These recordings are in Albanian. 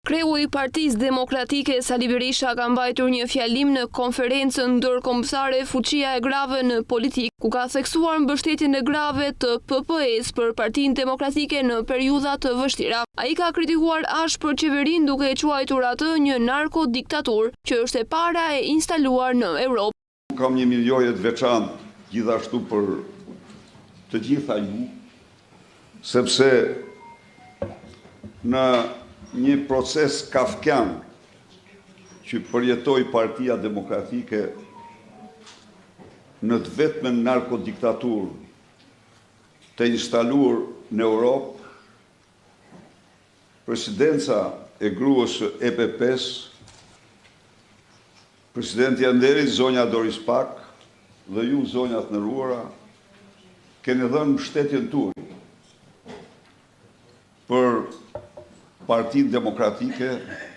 Kreu I Partisë Demokratike Sali Berisha ka mbajtur një fjalim në konferencën ndërkombëtare Fuqia e grave në politikë, ku ka theksuar mbështetjen e grave të PP-s për Partinë Demokratike në periudha të vështira. Ai ka kritikuar ashpër qeverinë duke e quajtur atë një narkodiktaturë që është e para e instaluar në Europë. Kam një mirënjohje të veçantë gjithashtu për të gjitha ju, sepse në një proces kafkian që përjetoi Partia Demokratike në të vetmen narkodiktaturë të instaluar në Europë, presidenca e gruas së EPP-s, presidenti Anderit, zonja Doris Pak, dhe ju zonjat të nderuara, keni dhënë mbështetjen tuaj për Partinë Demokratike,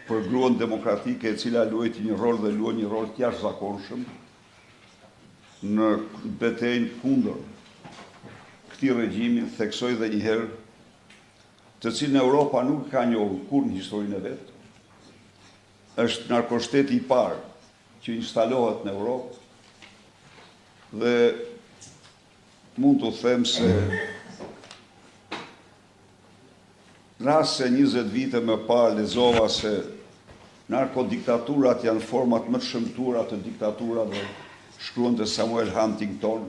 për gruan demokratike e cila luajti një rol dhe luan një rol të jashtëzakonshëm në betejën kundër këtij regjimi, theksoj edhe një herë, të cilën Europa nuk ka njohur kurrë në historinë e vet. Është narkoshteti I parë që instalohet në Europë dhe mund të them se rast se 20 vite më parë lexova se narkodiktaturat janë format më të shëmtuara të diktaturave, shkruante Samuel Huntington,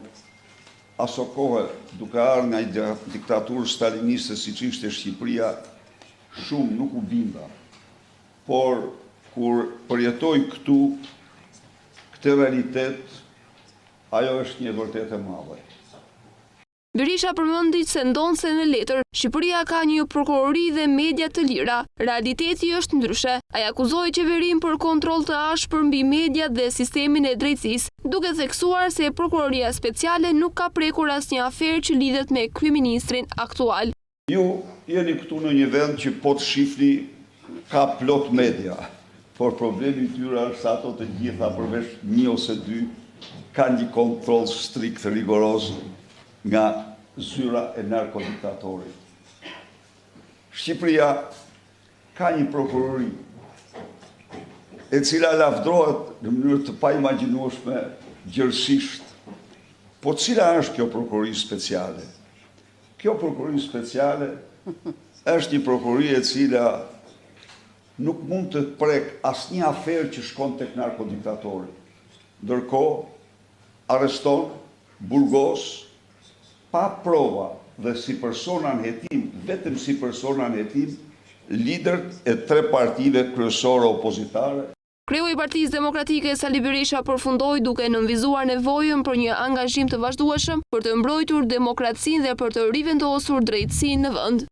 aso kohë duke ardhur nga një diktaturë staliniste siç ishte Shqipëria, shumë nuk u binda. Por kur përjetoj këtu këtë realitet, ajo është një vërtetë e madhe. Berisha përmendi se ndonse në letër, Shqipëria ka një prokurori dhe media të lira. Realiteti është ndryshe. Ai akuzoi qeverinë për kontroll të ashpër mbi mediat dhe sistemin e drejtësisë, duke theksuar se prokuroria speciale nuk ka prekur asnjë aferë që lidhet me kryeministrin aktual. Ju jeni këtu në një vend që po të shihni ka plot media, por problemi I tyre është se ato të gjitha përveç 1 ose 2 kanë një kontroll strikt rigoroz nga zyra e narkodiktatorit. Shqipëria ka një prokurori e cila lavdrohet në mënyrë të paimagjinueshme gjërësisht. Po cila është kjo prokurori speciale? Kjo prokurori speciale është një prokurori e cila nuk mund të prek asnjë aferë që shkon tek narkodiktatori. Ndërkohë arreston, burgos, pa prova dhe si persona në hetim, vetëm si persona në hetim, liderët e 3 partive kryesore opozitare. Kreu I Partisë Demokratike Sali Berisha përfundoi duke nënvizuar nevojën për një angazhim të vazhdueshëm për të mbrojtur demokracinë dhe për të rivendosur drejtësinë në vend.